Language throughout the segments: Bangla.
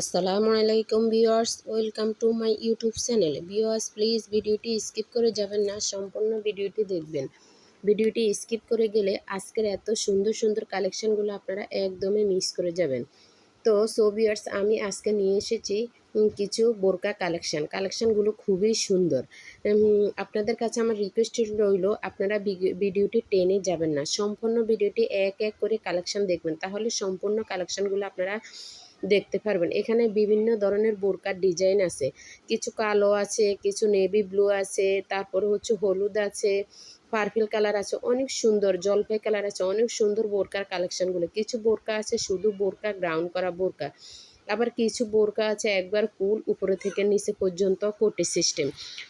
আসসালামু আলাইকুম viewers, welcome to my YouTube channel. Viewers please ভিডিওটি স্কিপ করে যাবেন না, সম্পূর্ণ ভিডিওটি দেখবেন। ভিডিওটি স্কিপ করে গেলে আজকের এত সুন্দর সুন্দর কালেকশানগুলো আপনারা একদমই মিস করে যাবেন। তো ভিউয়ার্স, আমি আজকে নিয়ে এসেছি কিছু বোরকা কালেকশানগুলো খুবই সুন্দর। আপনাদের কাছে আমার রিকোয়েস্ট রইল, আপনারা ভিডিওটি টেনে যাবেন না, সম্পূর্ণ ভিডিওটি এক এক করে কালেকশান দেখবেন, তাহলে সম্পূর্ণ কালেকশানগুলো আপনারা দেখতে পারবেন। এখানে বিভিন্ন ধরনের বোরকার ডিজাইন আছে, কিছু কালো আছে, কিছু নেভি ব্লু আছে, তারপরে হচ্ছে হলুদ আছে, পার্পল কালার আছে, অনেক সুন্দর জলপাই কালার আছে, অনেক সুন্দর বোরকার কালেকশানগুলো। কিছু বোরকা আছে শুধু বোরকা, গ্রাউন্ড করা বোরকা, আবার কিছু বোরকা আছে একবার ফুল উপরে থেকে নিচে পর্যন্ত কোটি সিস্টেম,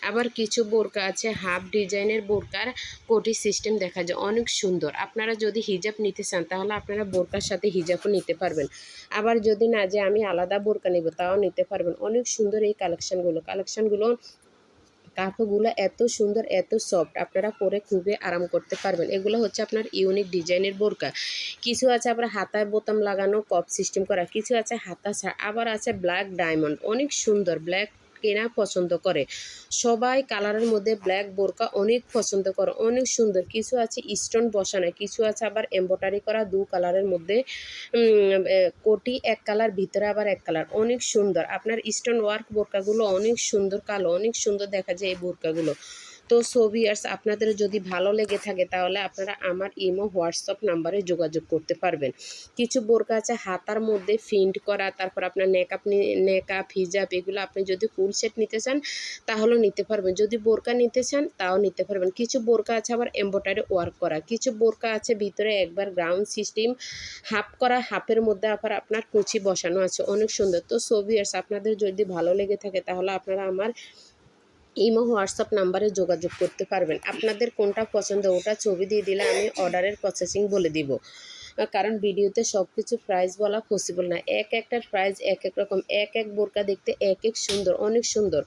আবার কিছু বোরকা আছে হাফ ডিজাইনের বোরকার কোটি সিস্টেম দেখা যায়, অনেক সুন্দর। আপনারা যদি হিজাব নিতে চান তাহলে আপনারা বোরকার সাথে হিজাবও নিতে পারবেন, আবার যদি না যে আমি আলাদা বোরকা নেব তাও নিতে পারবেন। অনেক সুন্দর এই কালেকশানগুলো কাপড়গুলো এত সুন্দর, এত সফট, আপনারা পরে খুবই আরাম করতে পারবেন। এগুলো হচ্ছে আপনার ইউনিক ডিজাইনের বোরকা। কিছু আছে আবার হাতায় বোতাম লাগানো কপ সিস্টেম করা, কিছু আছে হাতা ছাড়া, আবার আছে ব্ল্যাক ডায়মন্ড, অনেক সুন্দর। ব্ল্যাক কেনা পছন্দ করে সবাই, কালারের মধ্যে ব্ল্যাক বোরকা অনেক পছন্দ করে, অনেক সুন্দর। কিছু আছে স্টোন বসানো, কিছু আছে আবার এমব্রয়ডারি করা দু কালারের মধ্যে, কোটি এক কালার, ভিতরে আবার এক কালার, অনেক সুন্দর। আপনার স্টোন ওয়ার্ক বোরকাগুলো অনেক সুন্দর, কালো অনেক সুন্দর দেখা যায় এই বোরকাগুলো। তো ভিউয়ার্স, আপনাদের যদি ভালো লেগে থাকে তাহলে আপনারা আমার ইমো হোয়াটসঅ্যাপ নাম্বারে যোগাযোগ করতে পারবেন। কিছু বোরকা আছে হাতার মধ্যে প্রিন্ট করা, তারপর আপনার নেকআপ হিজাব, এগুলো আপনি যদি ফুল সেট নিতে চান তাহলেও নিতে পারবেন, যদি বোরকা নিতে চান তাও নিতে পারবেন। কিছু বোরকা আছে আবার এমব্রয়ডারি ওয়ার্ক করা, কিছু বোরকা আছে ভিতরে একবার গ্রাউন্ড সিস্টেম হাফ করা, হাফের মধ্যে আবার আপনার কুচি বসানো আছে, অনেক সুন্দর। তো ভিউয়ার্স, আপনাদের যদি ভালো লেগে থাকে তাহলে আপনারা আমার ইমো হোয়াটসঅ্যাপ নাম্বারে যোগাযোগ করতে পারবেন। আপনাদের কোনটা পছন্দ ওটা ছবি দিয়ে দিলে আমি অর্ডারের প্রসেসিং বলে দিব, কারণ ভিডিওতে সব কিছু প্রাইস বলা পসিবল না। একটার প্রাইস এক এক রকম, এক বোরকা দেখতে এক সুন্দর, অনেক সুন্দর।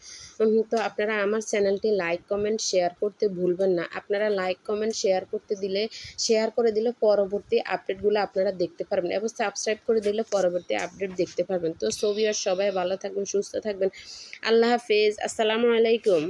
তো আপনারা আমার চ্যানেলটি লাইক কমেন্ট শেয়ার করতে ভুলবেন না। আপনারা লাইক কমেন্ট শেয়ার করে দিলে পরবর্তী আপডেটগুলো আপনারা দেখতে পারবেন, এবং সাবস্ক্রাইব করে দিলে পরবর্তী আপডেট দেখতে পারবেন। তো ভিউয়ার্স, সবাই ভালো থাকবেন, সুস্থ থাকবেন। আল্লাহ হাফেজ, আসসালামু আলাইকুম।